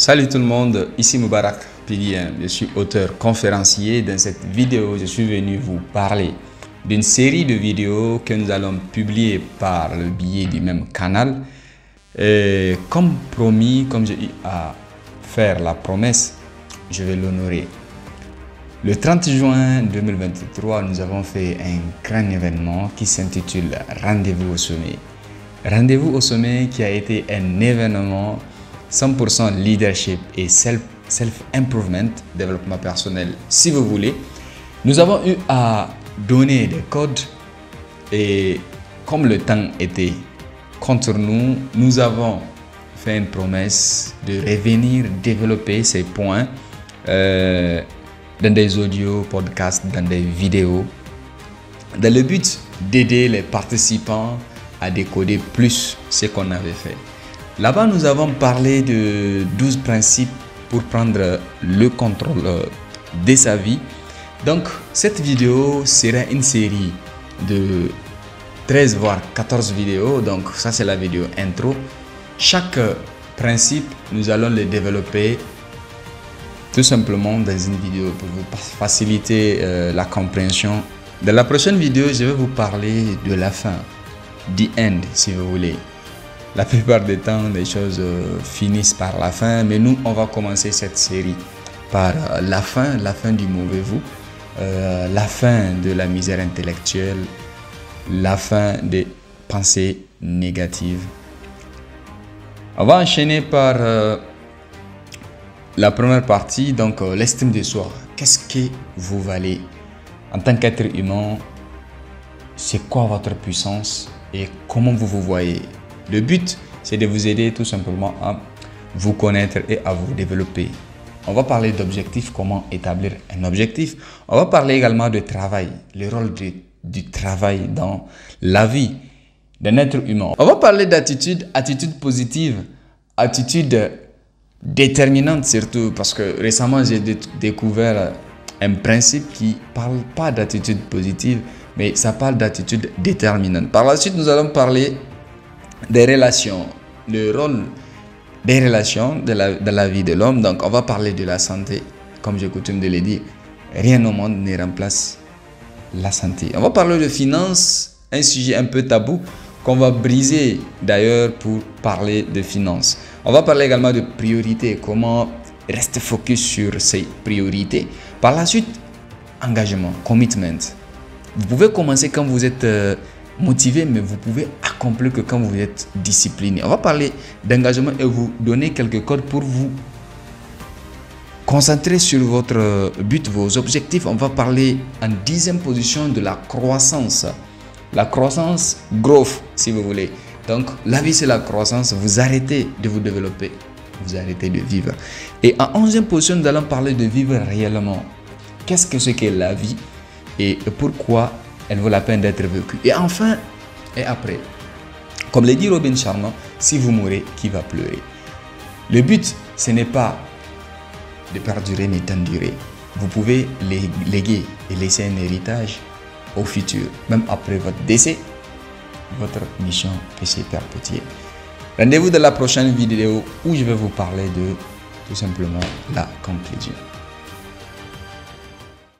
Salut tout le monde, ici Moubarak Pidien, je suis auteur conférencier. Dans cette vidéo, je suis venu vous parler d'une série de vidéos que nous allons publier par le biais du même canal. Et comme promis, comme j'ai eu à faire la promesse, je vais l'honorer. Le 30 juin 2023, nous avons fait un grand événement qui s'intitule Rendez-vous au sommet. Rendez-vous au sommet qui a été un événement 100% leadership et self-improvement, développement personnel si vous voulez. Nous avons eu à donner des codes et comme le temps était contre nous, nous avons fait une promesse de revenir développer ces points dans des audios, podcasts, dans des vidéos, dans le but d'aider les participants à décoder plus ce qu'on avait fait. Là-bas, nous avons parlé de 12 principes pour prendre le contrôle de sa vie. Donc, cette vidéo sera une série de 13 voire 14 vidéos. Donc, ça, c'est la vidéo intro. Chaque principe, nous allons le développer tout simplement dans une vidéo pour vous faciliter la compréhension. Dans la prochaine vidéo, je vais vous parler de la fin, the end, si vous voulez. La plupart du temps, les choses finissent par la fin, mais nous, on va commencer cette série par la fin du mauvais vous, la fin de la misère intellectuelle, la fin des pensées négatives. On va enchaîner par la première partie, donc l'estime de soi. Qu'est-ce que vous valez en tant qu'être humain? C'est quoi votre puissance et comment vous vous voyez? Le but, c'est de vous aider tout simplement à vous connaître et à vous développer. On va parler d'objectifs, comment établir un objectif. On va parler également de travail, le rôle du travail dans la vie d'un être humain. On va parler d'attitude, attitude positive, attitude déterminante surtout, parce que récemment, j'ai découvert un principe qui ne parle pas d'attitude positive, mais ça parle d'attitude déterminante. Par la suite, nous allons parler des relations, le rôle des relations dans la vie de l'homme. Donc, on va parler de la santé. Comme j'ai coutume de le dire, rien au monde ne remplace la santé. On va parler de finances, un sujet un peu tabou qu'on va briser d'ailleurs pour parler de finances. On va parler également de priorités, comment rester focus sur ses priorités. Par la suite, engagement, commitment. Vous pouvez commencer quand vous êtes motivé, mais vous pouvez accomplir que quand vous êtes discipliné. On va parler d'engagement et vous donner quelques codes pour vous concentrer sur votre but, vos objectifs. On va parler en 10e position de la croissance. La croissance, growth, si vous voulez. Donc, la vie, c'est la croissance. Vous arrêtez de vous développer. Vous arrêtez de vivre. Et en 11e position, nous allons parler de vivre réellement. Qu'est-ce que c'est que la vie et pourquoi elle vaut la peine d'être vécue. Et enfin, et après, comme le dit Robin Sharma, si vous mourrez, qui va pleurer? Le but, ce n'est pas de perdurer, mais d'endurer. Vous pouvez léguer et laisser un héritage au futur. Même après votre décès, votre mission peut se perpétuer. Rendez-vous dans la prochaine vidéo où je vais vous parler de tout simplement la conclusion.